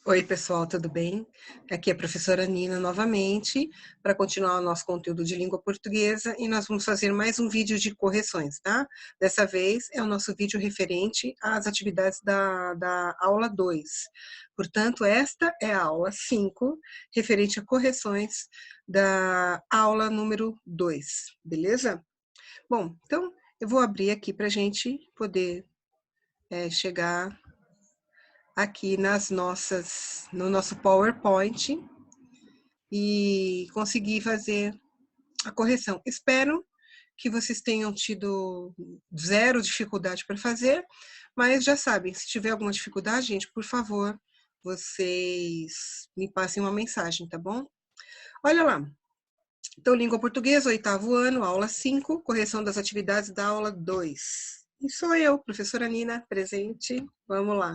Oi, pessoal, tudo bem? Aqui é a professora Nina novamente, para continuar o nosso conteúdo de língua portuguesa, e nós vamos fazer mais um vídeo de correções, tá? Dessa vez é o nosso vídeo referente às atividades da aula 2. Portanto, esta é a aula 5, referente a correções da aula número 2, beleza? Bom, então eu vou abrir aqui para a gente poder chegar aqui no nosso PowerPoint e conseguir fazer a correção. Espero que vocês tenham tido zero dificuldade para fazer, mas já sabem, se tiver alguma dificuldade, gente, por favor, vocês me passem uma mensagem, tá bom? Olha lá. Então, língua portuguesa, 8º ano, aula 5, correção das atividades da aula 2. E sou eu, professora Nina, presente. Vamos lá.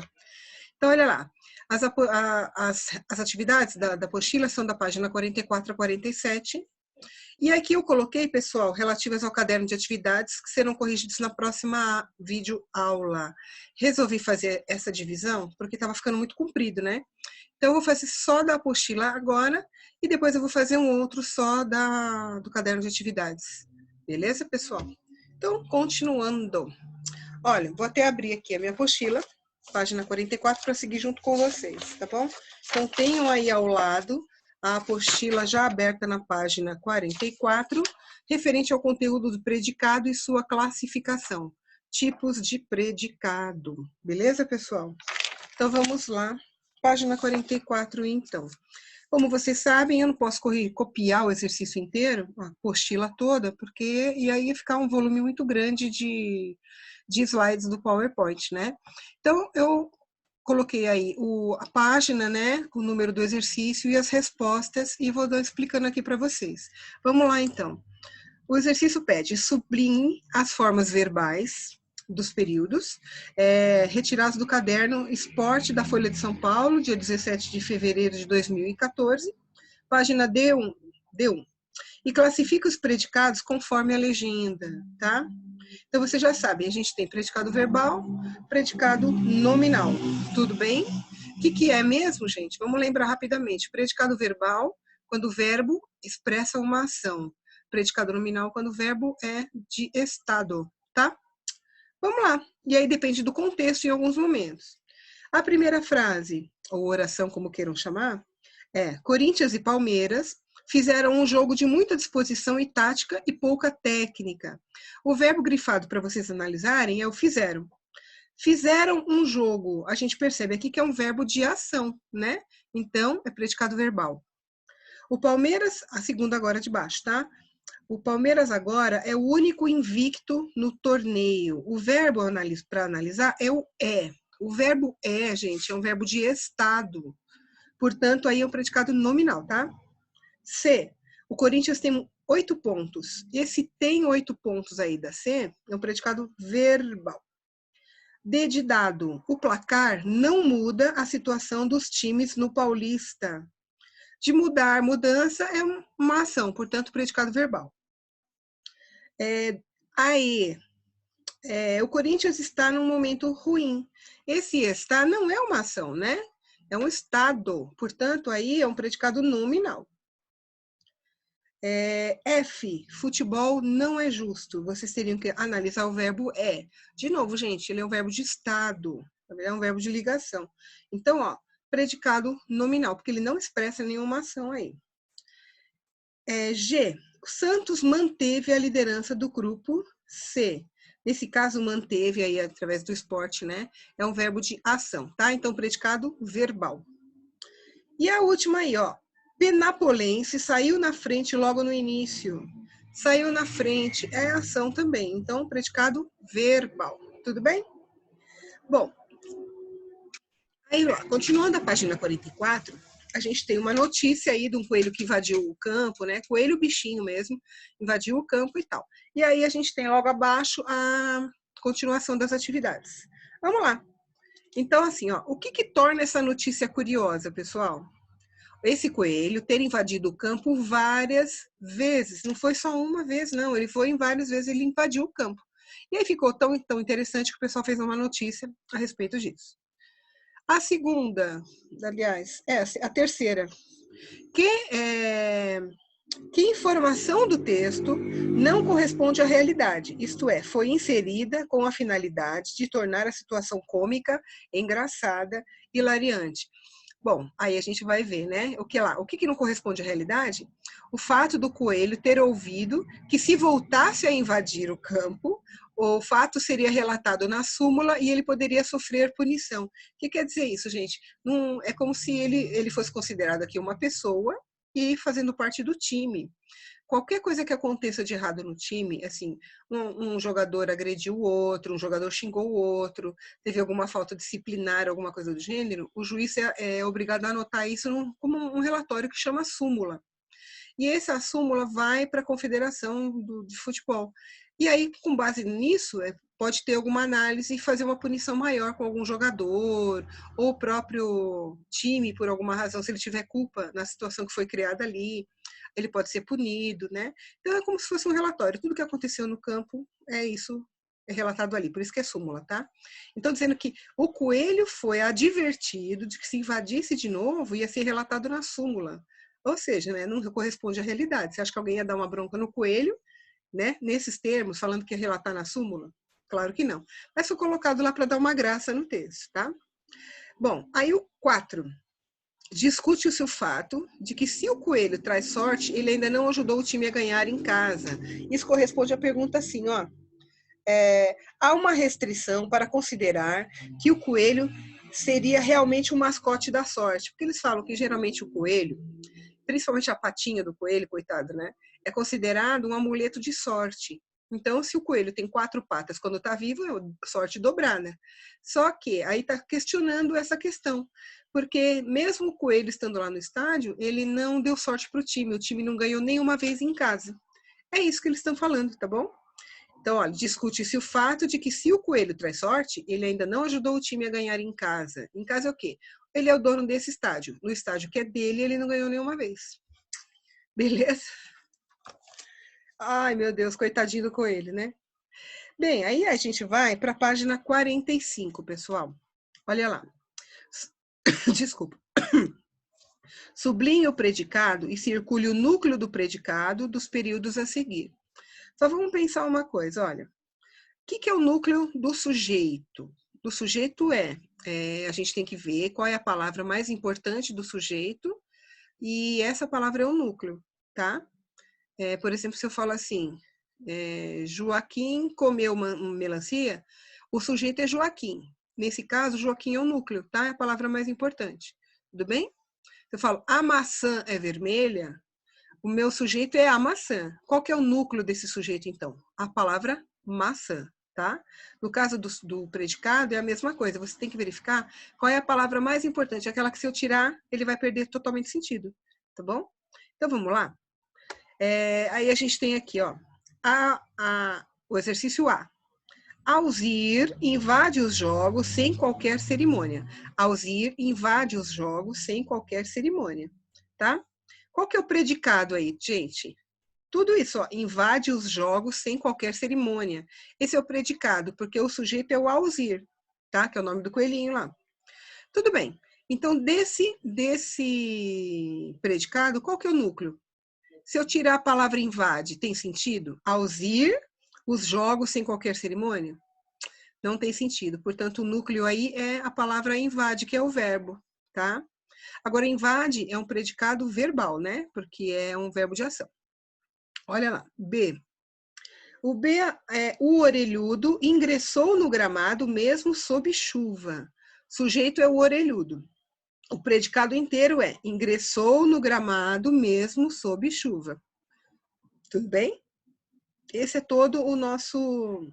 Então, olha lá, as atividades da apostila são da página 44 a 47, e aqui eu coloquei, pessoal, relativas ao caderno de atividades que serão corrigidos na próxima videoaula. Resolvi fazer essa divisão porque estava ficando muito comprido, né? Então, eu vou fazer só da apostila agora, e depois eu vou fazer um outro só do caderno de atividades. Beleza, pessoal? Então, continuando. Olha, vou até abrir aqui a minha apostila, página 44, para seguir junto com vocês, tá bom? Então, tenham aí ao lado a apostila já aberta na página 44, referente ao conteúdo do predicado e sua classificação. Tipos de predicado. Beleza, pessoal? Então, vamos lá. Página 44, então. Como vocês sabem, eu não posso copiar o exercício inteiro, a apostila toda, porque e aí ia ficar um volume muito grande de slides do PowerPoint, né? Então, eu coloquei aí a página, né, o número do exercício e as respostas, e vou explicando aqui para vocês. Vamos lá, então. O exercício pede sublinhe as formas verbais dos períodos, retirados do caderno Esporte da Folha de São Paulo, dia 17 de fevereiro de 2014, página D1. E classifica os predicados conforme a legenda, tá? Então, você já sabe, a gente tem predicado verbal, predicado nominal. Tudo bem? O que é mesmo, gente? Vamos lembrar rapidamente. Predicado verbal, quando o verbo expressa uma ação. Predicado nominal, quando o verbo é de estado, tá? Vamos lá. E aí depende do contexto em alguns momentos. A primeira frase, ou oração, como queiram chamar, é: Corinthians e Palmeiras fizeram um jogo de muita disposição e tática e pouca técnica. O verbo grifado para vocês analisarem é o fizeram. Fizeram um jogo. A gente percebe aqui que é um verbo de ação, né? Então, é predicado verbal. O Palmeiras, a segunda agora de baixo, tá? O Palmeiras agora é o único invicto no torneio. O verbo para analisar é o é. O verbo é, gente, é um verbo de estado. Portanto, aí é um predicado nominal, tá? C. O Corinthians tem 8 pontos. Esse tem 8 pontos aí da C é um predicado verbal. D de dado. O placar não muda a situação dos times no Paulista. De mudar, mudança é uma ação, portanto, predicado verbal. Aí, o Corinthians está num momento ruim. Esse está não é uma ação, né? É um estado, portanto, aí é um predicado nominal. F, futebol não é justo. Vocês teriam que analisar o verbo é. De novo, gente, ele é um verbo de estado, ele é um verbo de ligação. Então, ó, predicado nominal, porque ele não expressa nenhuma ação aí. G, o Santos manteve a liderança do grupo C. Nesse caso, manteve aí através do esporte, né? É um verbo de ação, tá? Então, predicado verbal. E a última aí, ó. Penapolense saiu na frente logo no início. Saiu na frente, é ação também. Então, predicado verbal. Tudo bem? Bom, aí, ó, continuando a página 44, a gente tem uma notícia aí de um coelho que invadiu o campo, né? Coelho bichinho mesmo, invadiu o campo e tal. E aí a gente tem logo abaixo a continuação das atividades. Vamos lá. Então, assim, ó, o que torna essa notícia curiosa, pessoal? Esse coelho ter invadido o campo várias vezes. Não foi só uma vez, não. Ele foi em várias vezes, ele invadiu o campo. E aí ficou tão interessante que o pessoal fez uma notícia a respeito disso. A segunda, aliás, a terceira. Que informação do texto não corresponde à realidade, isto é, foi inserida com a finalidade de tornar a situação cômica, engraçada, hilariante. Bom, aí a gente vai ver, né? O que lá? O que não corresponde à realidade? O fato do coelho ter ouvido que se voltasse a invadir o campo, o fato seria relatado na súmula e ele poderia sofrer punição. O que quer dizer isso, gente? Não, é como se ele fosse considerado aqui uma pessoa e fazendo parte do time. Qualquer coisa que aconteça de errado no time, assim, um jogador agrediu o outro, um jogador xingou o outro, teve alguma falta disciplinar, alguma coisa do gênero, o juiz é obrigado a anotar isso como um relatório que chama súmula. E essa súmula vai para a Confederação de Futebol. E aí, com base nisso, pode ter alguma análise e fazer uma punição maior com algum jogador, ou o próprio time, por alguma razão, se ele tiver culpa na situação que foi criada ali, ele pode ser punido, né? Então é como se fosse um relatório. Tudo que aconteceu no campo é relatado ali, por isso que é súmula, tá? Então, dizendo que o coelho foi advertido de que se invadisse de novo, ia ser relatado na súmula. Ou seja, né, não corresponde à realidade. Você acha que alguém ia dar uma bronca no coelho, né, nesses termos, falando que ia relatar na súmula? Claro que não. Mas foi colocado lá para dar uma graça no texto, tá? Bom, aí o 4. Discute-se o fato de que se o coelho traz sorte, ele ainda não ajudou o time a ganhar em casa. Isso corresponde à pergunta assim, ó. Há uma restrição para considerar que o coelho seria realmente um mascote da sorte, porque eles falam que geralmente o coelho, principalmente a patinha do coelho, coitado, né? É considerado um amuleto de sorte. Então, se o coelho tem 4 patas quando está vivo, é sorte dobrada. Só que aí está questionando essa questão, porque mesmo o coelho estando lá no estádio, ele não deu sorte para o time não ganhou nenhuma vez em casa. É isso que eles estão falando, tá bom? Então, olha, discute-se o fato de que se o coelho traz sorte, ele ainda não ajudou o time a ganhar em casa. Em casa é o quê? Ele é o dono desse estádio. No estádio que é dele, ele não ganhou nenhuma vez. Beleza? Ai, meu Deus, coitadinho do coelho, né? Bem, aí a gente vai para a página 45, pessoal. Olha lá. Desculpa. Sublinhe o predicado e circule o núcleo do predicado dos períodos a seguir. Só vamos pensar uma coisa, olha. O que é o núcleo do sujeito? Do sujeito a gente tem que ver qual é a palavra mais importante do sujeito e essa palavra é o núcleo, tá? Por exemplo, se eu falo assim, Joaquim comeu melancia, o sujeito é Joaquim. Nesse caso, Joaquim é o núcleo, tá? É a palavra mais importante. Tudo bem? Se eu falo a maçã é vermelha, o meu sujeito é a maçã. Qual que é o núcleo desse sujeito, então? A palavra maçã, tá? No caso do predicado, é a mesma coisa. Você tem que verificar qual é a palavra mais importante. Aquela que se eu tirar, ele vai perder totalmente sentido, tá bom? Então, vamos lá? Aí a gente tem aqui, ó, o exercício A. Alzir invade os jogos sem qualquer cerimônia. Alzir invade os jogos sem qualquer cerimônia, tá? Qual que é o predicado aí, gente? Tudo isso, ó, invade os jogos sem qualquer cerimônia. Esse é o predicado, porque o sujeito é o Alzir, tá? Que é o nome do coelhinho lá. Tudo bem. Então, desse predicado, qual que é o núcleo? Se eu tirar a palavra invade, tem sentido? Alzir os jogos sem qualquer cerimônia? Não tem sentido. Portanto, o núcleo aí é a palavra invade, que é o verbo, tá? Agora, invade é um predicado verbal, né? Porque é um verbo de ação. Olha lá, B. O B é o orelhudo ingressou no gramado mesmo sob chuva. Sujeito é o orelhudo. O predicado inteiro é ingressou no gramado mesmo sob chuva. Tudo bem? Esse é todo o nosso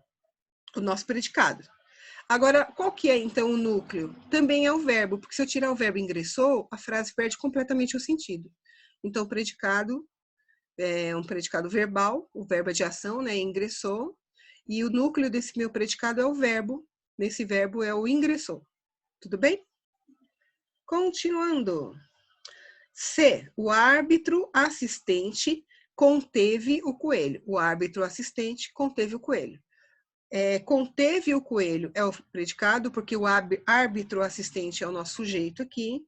predicado. Agora, qual que é, então, o núcleo? Também é o verbo, porque se eu tirar o verbo ingressou, a frase perde completamente o sentido. Então, o predicado é um predicado verbal, o verbo é de ação, né, ingressou, e o núcleo desse meu predicado é o verbo, nesse verbo é o ingressou. Tudo bem? Continuando. C. O árbitro assistente conteve o coelho. O árbitro assistente conteve o coelho. Conteve o coelho é o predicado, porque o árbitro assistente é o nosso sujeito aqui.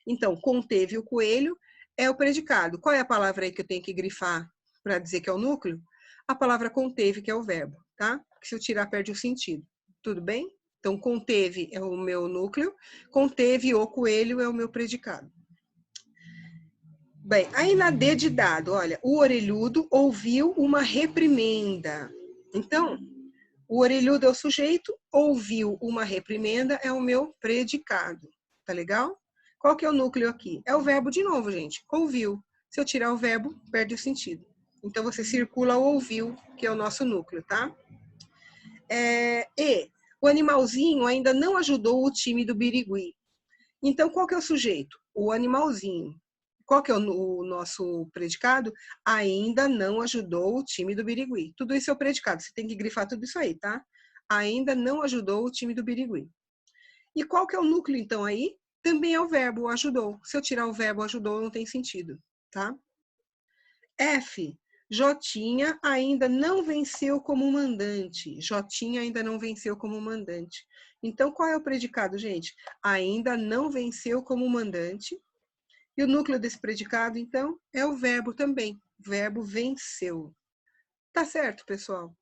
Então, conteve o coelho é o predicado. Qual é a palavra aí que eu tenho que grifar para dizer que é o núcleo? A palavra conteve, que é o verbo, tá? Porque se eu tirar, perde o sentido. Tudo bem? Então, conteve é o meu núcleo, conteve o coelho é o meu predicado. Bem, aí na D de dado, olha, o orelhudo ouviu uma reprimenda. Então, o orelhudo é o sujeito, ouviu uma reprimenda é o meu predicado. Tá legal? Qual que é o núcleo aqui? É o verbo de novo, gente. Ouviu. Se eu tirar o verbo, perde o sentido. Então, você circula o ouviu, que é o nosso núcleo, tá? E o animalzinho ainda não ajudou o time do Birigui. Então, qual que é o sujeito? O animalzinho. Qual que é o nosso predicado? Ainda não ajudou o time do Birigui. Tudo isso é o predicado, você tem que grifar tudo isso aí, tá? Ainda não ajudou o time do Birigui. E qual que é o núcleo, então, aí? Também é o verbo, ajudou. Se eu tirar o verbo ajudou, não tem sentido, tá? F. Jotinha ainda não venceu como mandante. Jotinha ainda não venceu como mandante. Então, qual é o predicado, gente? Ainda não venceu como mandante. E o núcleo desse predicado, então, é o verbo também. Verbo venceu. Tá certo, pessoal?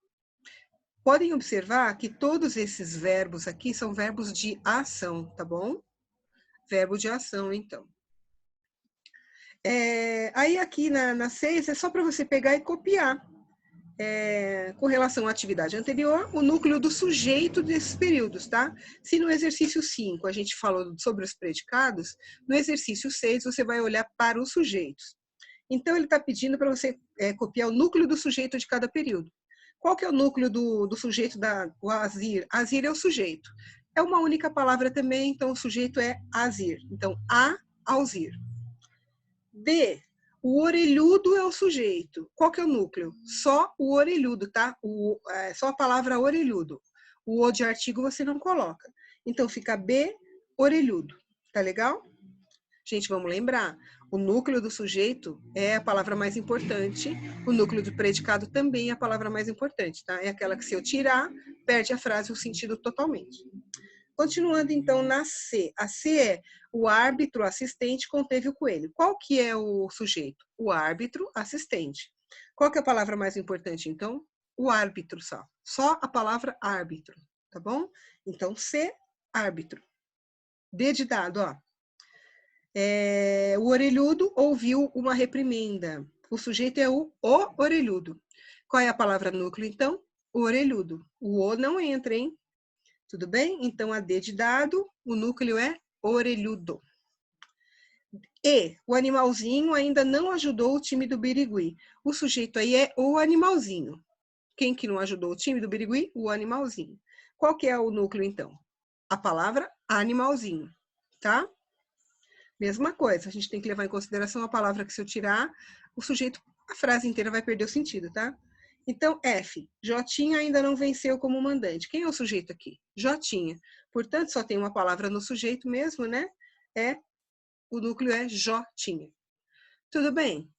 Podem observar que todos esses verbos aqui são verbos de ação, tá bom? Verbo de ação, então. Aí aqui na 6 é só para você pegar e copiar. Com relação à atividade anterior, o núcleo do sujeito desses períodos, tá? Se no exercício 5 a gente falou sobre os predicados, no exercício 6 você vai olhar para os sujeitos. Então, ele está pedindo para você copiar o núcleo do sujeito de cada período. Qual que é o núcleo do sujeito do Azir? Azir é o sujeito. É uma única palavra também, então o sujeito é Azir. Então, Alzir. B, o orelhudo é o sujeito. Qual que é o núcleo? Só o orelhudo, tá? Só a palavra orelhudo. O de artigo você não coloca. Então, fica B, orelhudo. Tá legal? Gente, vamos lembrar, o núcleo do sujeito é a palavra mais importante, o núcleo do predicado também é a palavra mais importante, tá? É aquela que se eu tirar, perde a frase o sentido totalmente. Continuando então na C. A C é o árbitro assistente conteve o coelho. Qual que é o sujeito? O árbitro assistente. Qual que é a palavra mais importante então? O árbitro só. Só a palavra árbitro, tá bom? Então C, árbitro. D de dado, ó. O orelhudo ouviu uma reprimenda. O sujeito é o orelhudo. Qual é a palavra núcleo, então? O orelhudo. O O não entra, hein? Tudo bem? Então, a D de dado, o núcleo é orelhudo. E, o animalzinho ainda não ajudou o time do Birigui. O sujeito aí é o animalzinho. Quem que não ajudou o time do Birigui? O animalzinho. Qual que é o núcleo, então? A palavra animalzinho, tá? Mesma coisa, a gente tem que levar em consideração a palavra que se eu tirar, o sujeito, a frase inteira vai perder o sentido, tá? Então, F, Jotinha ainda não venceu como mandante. Quem é o sujeito aqui? Jotinha. Portanto, só tem uma palavra no sujeito mesmo, né? O núcleo é Jotinha. Tudo bem?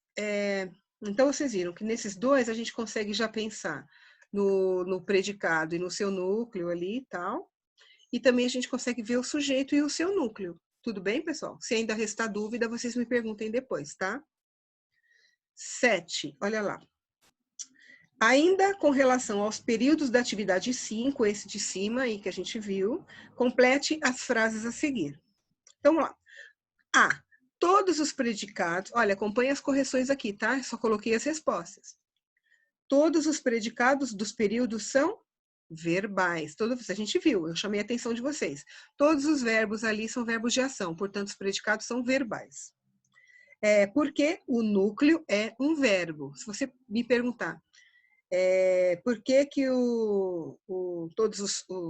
Então, vocês viram que nesses dois a gente consegue já pensar no predicado e no seu núcleo ali e tal. E também a gente consegue ver o sujeito e o seu núcleo. Tudo bem, pessoal? Se ainda restar dúvida, vocês me perguntem depois, tá? 7, olha lá. Ainda com relação aos períodos da atividade 5, esse de cima aí que a gente viu, complete as frases a seguir. Então, vamos lá. A. Todos os predicados... Olha, acompanhe as correções aqui, tá? Só coloquei as respostas. Todos os predicados dos períodos são verbais. A gente viu, eu chamei a atenção de vocês. Todos os verbos ali são verbos de ação, portanto, os predicados são verbais. Porque o núcleo é um verbo. Se você me perguntar por que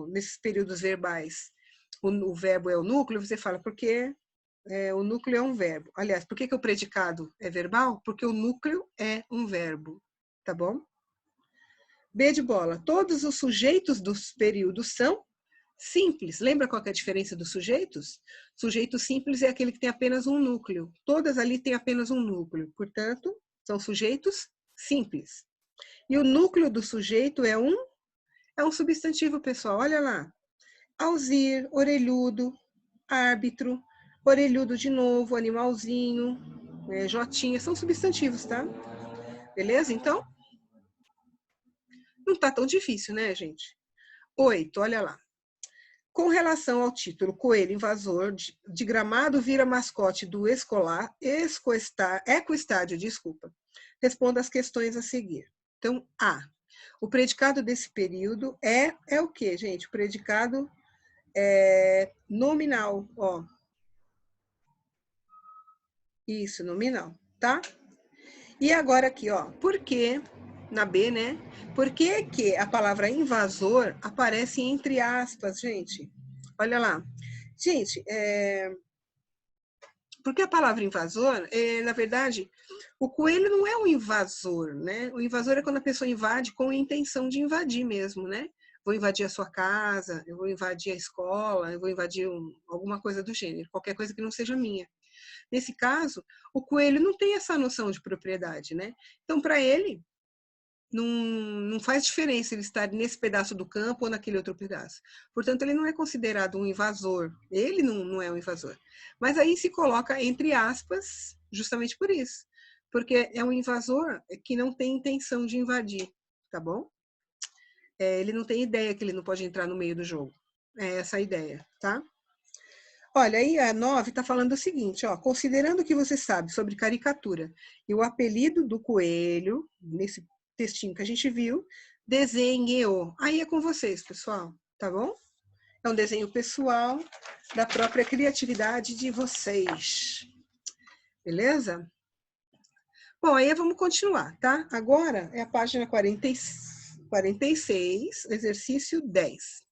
nesses períodos verbais o verbo é o núcleo, você fala porque o núcleo é um verbo. Aliás, por que o predicado é verbal? Porque o núcleo é um verbo, tá bom? B de bola. Todos os sujeitos dos períodos são simples. Lembra qual que é a diferença dos sujeitos? Sujeito simples é aquele que tem apenas um núcleo. Todas ali têm apenas um núcleo. Portanto, são sujeitos simples. E o núcleo do sujeito é um É um substantivo, pessoal, olha lá. Alzir, orelhudo, árbitro, orelhudo de novo, animalzinho, jotinha, são substantivos, tá? Beleza, então? Não tá tão difícil, né, gente? 8, olha lá. Com relação ao título Coelho Invasor, de Gramado vira mascote do Ecoestádio, desculpa. Responda as questões a seguir. Então, A. O predicado desse período é o quê, gente? O predicado é nominal, ó. Isso, nominal, tá? E agora aqui, ó, por que, na B, né? Por que a palavra invasor aparece entre aspas, gente? Olha lá. Gente, porque a palavra invasor, na verdade, o coelho não é um invasor, né? O invasor é quando a pessoa invade com a intenção de invadir mesmo, né? Vou invadir a sua casa, eu vou invadir a escola, eu vou invadir alguma coisa do gênero, qualquer coisa que não seja minha. Nesse caso, o coelho não tem essa noção de propriedade, né? Então, para ele, não faz diferença ele estar nesse pedaço do campo ou naquele outro pedaço. Portanto, ele não é considerado um invasor. Ele não é um invasor. Mas aí se coloca entre aspas, justamente por isso. Porque é um invasor que não tem intenção de invadir, tá bom? Ele não tem ideia que ele não pode entrar no meio do jogo. É essa a ideia, tá? Olha, aí a 9 está falando o seguinte, ó, considerando o que você sabe sobre caricatura e o apelido do coelho, nesse textinho que a gente viu, desenhe-o. Aí é com vocês, pessoal, tá bom? É um desenho pessoal da própria criatividade de vocês. Beleza? Bom, aí vamos continuar, tá? Agora é a página 46, exercício 10.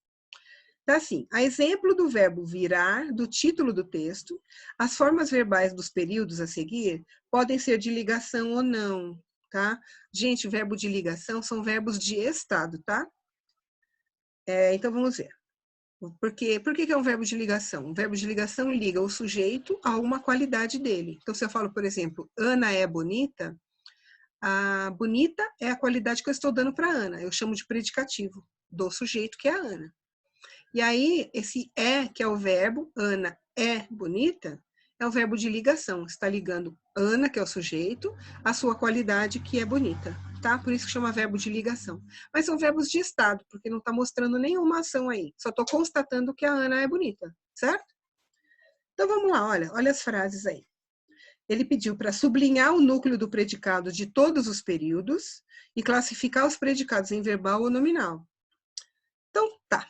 Tá assim, a exemplo do verbo virar do título do texto, as formas verbais dos períodos a seguir podem ser de ligação ou não, tá? Gente, verbo de ligação são verbos de estado, tá? Então vamos ver. Por que é um verbo de ligação? Um verbo de ligação liga o sujeito a uma qualidade dele. Então, se eu falo, por exemplo, Ana é bonita, a bonita é a qualidade que eu estou dando para Ana. Eu chamo de predicativo do sujeito, que é a Ana. E aí, esse que é o verbo, Ana é bonita, é o verbo de ligação. Está ligando Ana, que é o sujeito, a sua qualidade, que é bonita, tá? Por isso que chama verbo de ligação. Mas são verbos de estado, porque não está mostrando nenhuma ação aí. Só estou constatando que a Ana é bonita, certo? Então vamos lá, olha as frases aí. Ele pediu para sublinhar o núcleo do predicado de todos os períodos e classificar os predicados em verbal ou nominal. Então, tá.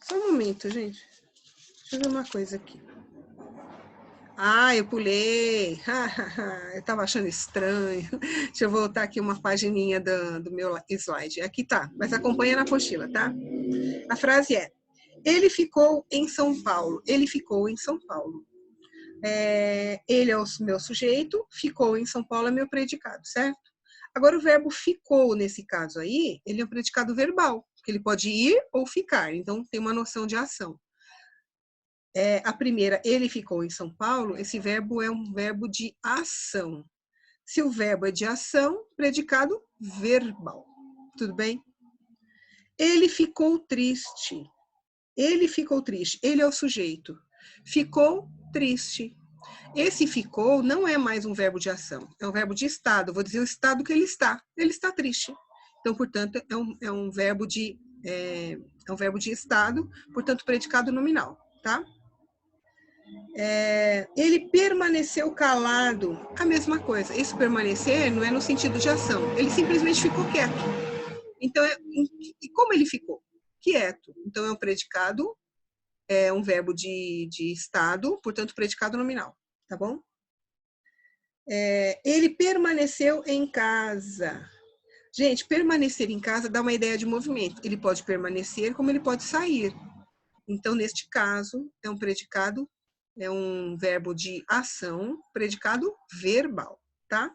Só um momento, gente. Deixa eu ver uma coisa aqui. Ah, eu pulei. Eu estava achando estranho. Deixa eu voltar aqui uma pagininha do meu slide. Aqui tá, mas acompanha na apostila, tá? A frase é: ele ficou em São Paulo. Ele ficou em São Paulo. Ele é o meu sujeito, ficou em São Paulo é meu predicado, certo? Agora, o verbo ficou, nesse caso aí, ele é um predicado verbal, porque ele pode ir ou ficar, então tem uma noção de ação. A primeira, ele ficou em São Paulo, esse verbo é um verbo de ação. Se o verbo é de ação, predicado verbal. Tudo bem? Ele ficou triste. Ele ficou triste. Ele é o sujeito. Ficou triste. Esse ficou não é mais um verbo de ação, é um verbo de estado. Vou dizer o estado que ele está. Ele está triste. Então, portanto, é um verbo de estado, portanto, predicado nominal, tá? Ele permaneceu calado, a mesma coisa. Esse permanecer não é no sentido de ação, ele simplesmente ficou quieto. Então, e como ele ficou? Quieto. Então, é um predicado, é um verbo de estado, portanto, predicado nominal, tá bom? Ele permaneceu em casa. Gente, permanecer em casa dá uma ideia de movimento. Ele pode permanecer, como ele pode sair. Então, neste caso, é um predicado, é um verbo de ação, predicado verbal, tá?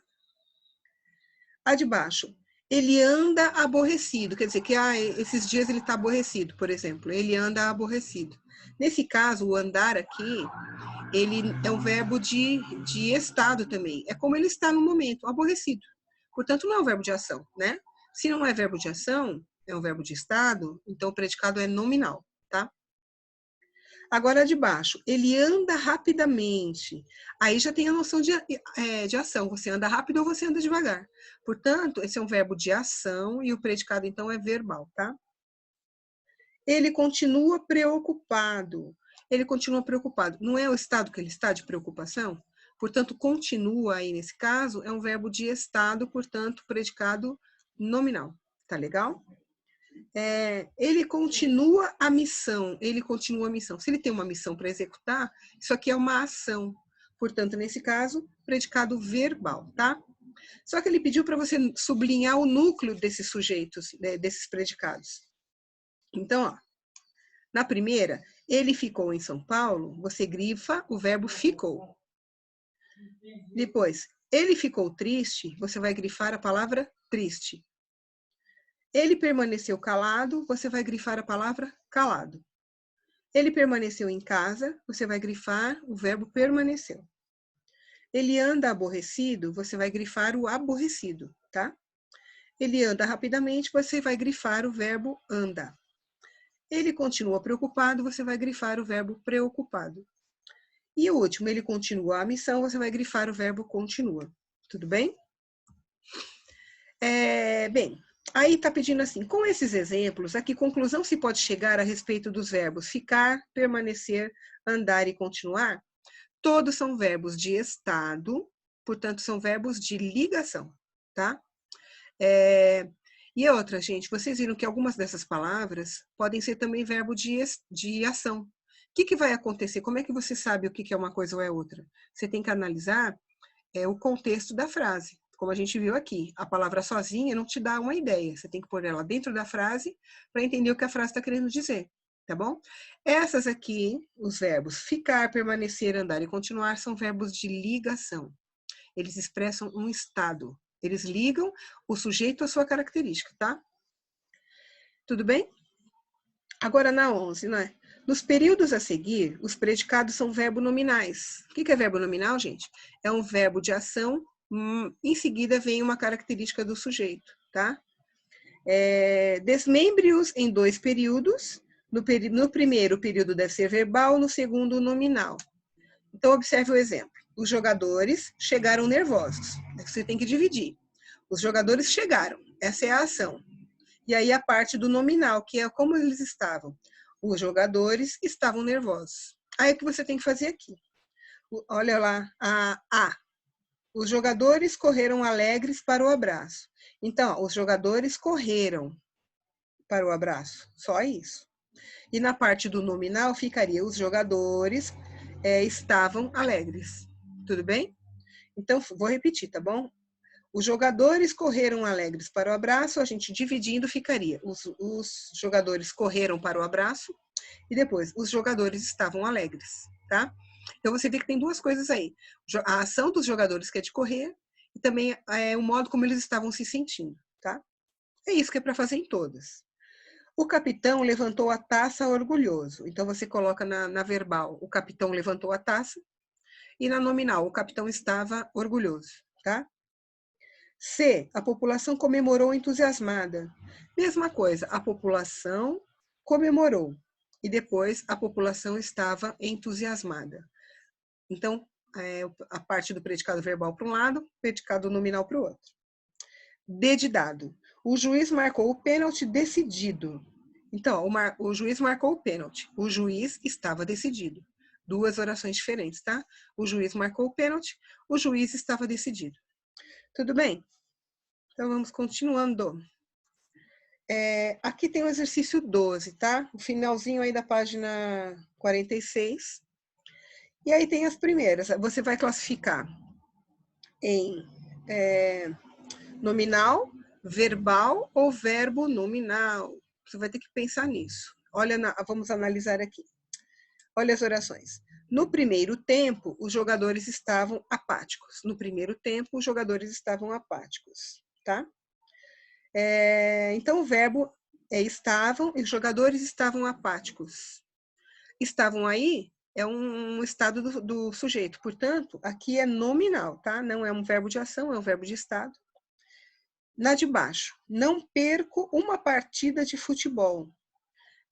A de baixo. Ele anda aborrecido, quer dizer que esses dias ele está aborrecido, por exemplo. Ele anda aborrecido. Nesse caso, o andar aqui ele é um verbo de estado também. É como ele está no momento, aborrecido. Portanto, não é um verbo de ação, né? Se não é verbo de ação, é um verbo de estado, então o predicado é nominal, tá? Agora, de baixo, ele anda rapidamente. Aí já tem a noção de ação. Você anda rápido ou você anda devagar. Portanto, esse é um verbo de ação e o predicado, então, é verbal, tá? Ele continua preocupado. Ele continua preocupado. Não é o estado que ele está de preocupação? Portanto, continua aí, nesse caso, é um verbo de estado, portanto, predicado nominal. Tá legal? Ele continua a missão, ele continua a missão. Se ele tem uma missão para executar, isso aqui é uma ação. Portanto, nesse caso, predicado verbal, tá? Só que ele pediu para você sublinhar o núcleo desses sujeitos, desses predicados. Então, ó, na primeira, ele ficou em São Paulo, você grifa o verbo ficou. Depois, ele ficou triste, você vai grifar a palavra triste. Ele permaneceu calado, você vai grifar a palavra calado. Ele permaneceu em casa, você vai grifar o verbo permaneceu. Ele anda aborrecido, você vai grifar o aborrecido, tá? Ele anda rapidamente, você vai grifar o verbo anda. Ele continua preocupado, você vai grifar o verbo preocupado. E o último, ele continua a missão, você vai grifar o verbo continua. Tudo bem? Bem, aí está pedindo assim, com esses exemplos, a que conclusão se pode chegar a respeito dos verbos ficar, permanecer, andar e continuar? Todos são verbos de estado, portanto, são verbos de ligação, tá? E outra, gente, vocês viram que algumas dessas palavras podem ser também verbo de ação. O que vai acontecer? Como é que você sabe o que é uma coisa ou é outra? Você tem que analisar o contexto da frase. Como a gente viu aqui, a palavra sozinha não te dá uma ideia. Você tem que pôr ela dentro da frase para entender o que a frase está querendo dizer, tá bom? Essas aqui, os verbos ficar, permanecer, andar e continuar, são verbos de ligação. Eles expressam um estado. Eles ligam o sujeito à sua característica, tá? Tudo bem? Agora na 11, não é? Nos períodos a seguir, os predicados são verbo nominais. O que é verbo nominal, gente? É um verbo de ação, em seguida vem uma característica do sujeito, tá? Desmembre-os em 2 períodos. No primeiro, o período deve ser verbal, no segundo, nominal. Então, observe o exemplo. Os jogadores chegaram nervosos. Você tem que dividir. Os jogadores chegaram. Essa é a ação. E aí a parte do nominal, que é como eles estavam. Os jogadores estavam nervosos. Aí o que você tem que fazer aqui? Olha lá, os jogadores correram alegres para o abraço. Então, os jogadores correram para o abraço. Só isso. E na parte do nominal ficaria os jogadores estavam alegres. Tudo bem? Então, vou repetir, tá bom? Os jogadores correram alegres para o abraço, a gente dividindo ficaria. Os jogadores correram para o abraço e depois os jogadores estavam alegres, tá? Então você vê que tem 2 coisas aí. A ação dos jogadores, que é de correr, e também o modo como eles estavam se sentindo, tá? É isso que é para fazer em todas. O capitão levantou a taça orgulhoso. Então você coloca na verbal, o capitão levantou a taça, e na nominal, o capitão estava orgulhoso, tá? C, a população comemorou entusiasmada. Mesma coisa, a população comemorou e depois a população estava entusiasmada. Então, a parte do predicado verbal para um lado, predicado nominal para o outro. D de dado. O juiz marcou o pênalti decidido. Então, o juiz marcou o pênalti. O juiz estava decidido. 2 orações diferentes, tá? O juiz marcou o pênalti, o juiz estava decidido. Tudo bem? Então, vamos continuando. Aqui tem o exercício 12, tá? O finalzinho aí da página 46. E aí tem as primeiras. Você vai classificar em nominal, verbal ou verbo nominal. Você vai ter que pensar nisso. Olha, vamos analisar aqui. Olha as orações. No primeiro tempo, os jogadores estavam apáticos. No primeiro tempo, os jogadores estavam apáticos, tá? Então, o verbo estavam e os jogadores estavam apáticos. Estavam aí é um estado do sujeito. Portanto, aqui é nominal, tá? Não é um verbo de ação, é um verbo de estado. Na de baixo, não perco uma partida de futebol.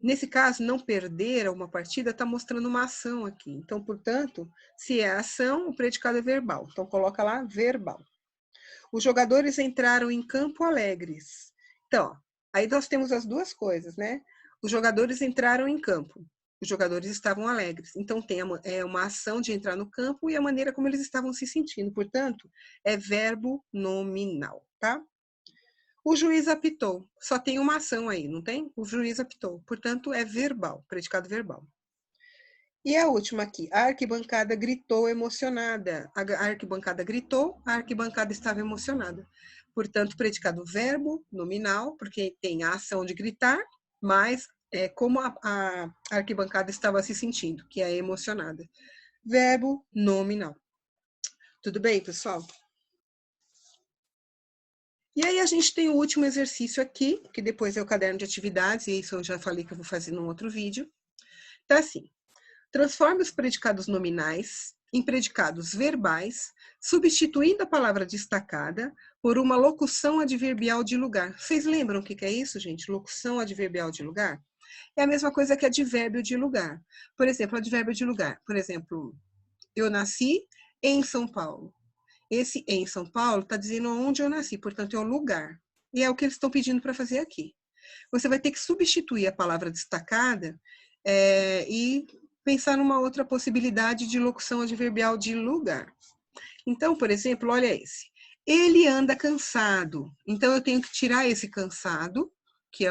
Nesse caso, não perder uma partida está mostrando uma ação aqui. Então, portanto, se é ação, o predicado é verbal. Então, coloca lá verbal. Os jogadores entraram em campo alegres. Então, aí nós temos as duas coisas, né? Os jogadores entraram em campo. Os jogadores estavam alegres. Então, tem uma ação de entrar no campo e a maneira como eles estavam se sentindo. Portanto, é verbo nominal, tá? O juiz apitou. Só tem uma ação aí, não tem? O juiz apitou. Portanto, é verbal, predicado verbal. E a última aqui. A arquibancada gritou emocionada. A arquibancada gritou, a arquibancada estava emocionada. Portanto, predicado verbo, nominal, porque tem a ação de gritar, mas como a arquibancada estava se sentindo, que é emocionada. Verbo nominal. Tudo bem, pessoal? E aí a gente tem o último exercício aqui, que depois é o caderno de atividades, e isso eu já falei que eu vou fazer num outro vídeo. Então, assim, transforme os predicados nominais em predicados verbais, substituindo a palavra destacada por uma locução adverbial de lugar. Vocês lembram o que é isso, gente? Locução adverbial de lugar? É a mesma coisa que advérbio de lugar. Por exemplo, advérbio de lugar. Por exemplo, eu nasci em São Paulo. Esse em São Paulo está dizendo onde eu nasci, portanto, é o lugar. E é o que eles estão pedindo para fazer aqui. Você vai ter que substituir a palavra destacada e pensar numa outra possibilidade de locução adverbial de lugar. Então, por exemplo, olha esse. Ele anda cansado. Então, eu tenho que tirar esse cansado, que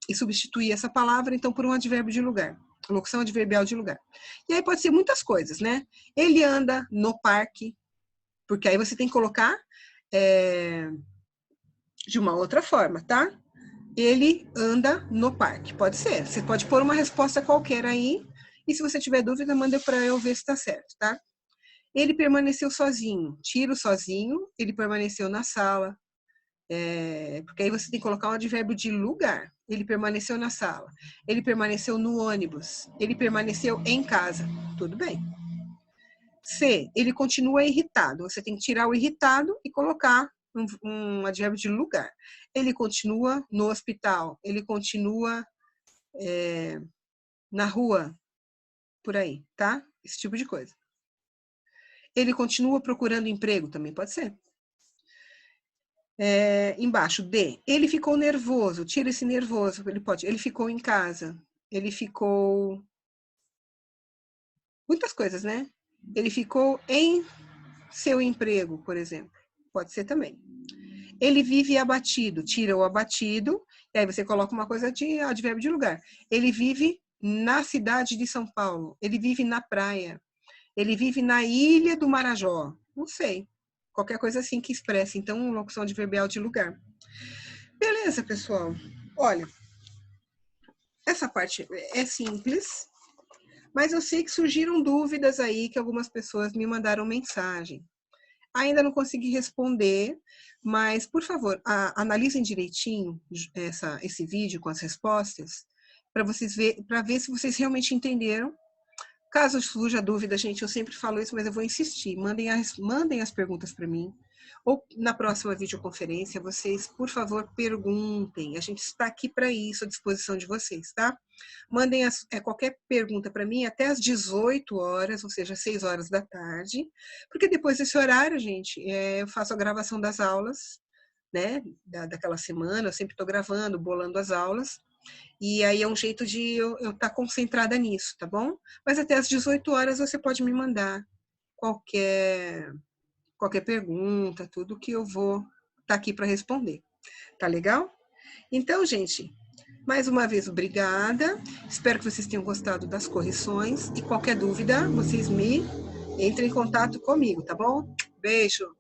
e substituir essa palavra, então, por um advérbio de lugar. Locução adverbial de lugar. E aí pode ser muitas coisas, né? Ele anda no parque, porque aí você tem que colocar de uma outra forma, tá? Ele anda no parque. Pode ser. Você pode pôr uma resposta qualquer aí. E se você tiver dúvida, manda para eu ver se está certo, tá? Ele permaneceu sozinho. Tira o sozinho. Ele permaneceu na sala. Porque aí você tem que colocar um advérbio de lugar. Ele permaneceu na sala. Ele permaneceu no ônibus. Ele permaneceu em casa. Tudo bem. C. Ele continua irritado. Você tem que tirar o irritado e colocar um advérbio de lugar. Ele continua no hospital. Ele continua na rua. Por aí, tá? Esse tipo de coisa. Ele continua procurando emprego. Também pode ser. Embaixo, D. Ele ficou nervoso. Tira esse nervoso. Ele ficou em casa. Ele ficou... Muitas coisas, né? Ele ficou em seu emprego, por exemplo. Pode ser também. Ele vive abatido. Tira o abatido. E aí você coloca uma coisa de advérbio de lugar. Ele vive na cidade de São Paulo. Ele vive na praia. Ele vive na ilha do Marajó. Não sei. Qualquer coisa assim que expresse. Então, locução adverbial de lugar. Beleza, pessoal. Olha, essa parte é simples, mas eu sei que surgiram dúvidas aí que algumas pessoas me mandaram mensagem. Ainda não consegui responder, mas, por favor, analisem direitinho esse vídeo com as respostas, para ver se vocês realmente entenderam. Caso surja dúvida, gente, eu sempre falo isso, mas eu vou insistir. Mandem as perguntas para mim. Ou na próxima videoconferência, vocês, por favor, perguntem. A gente está aqui para isso, à disposição de vocês, tá? Mandem qualquer pergunta para mim até às 18 horas, ou seja, 6 horas da tarde, porque depois desse horário, gente, eu faço a gravação das aulas, né, daquela semana, eu sempre estou gravando, bolando as aulas, e aí é um jeito de eu estar concentrada nisso, tá bom? Mas até às 18 horas você pode me mandar qualquer pergunta, tudo que eu vou estar aqui para responder. Tá legal? Então, gente, mais uma vez, obrigada. Espero que vocês tenham gostado das correções. E qualquer dúvida, vocês entrem em contato comigo, tá bom? Beijo!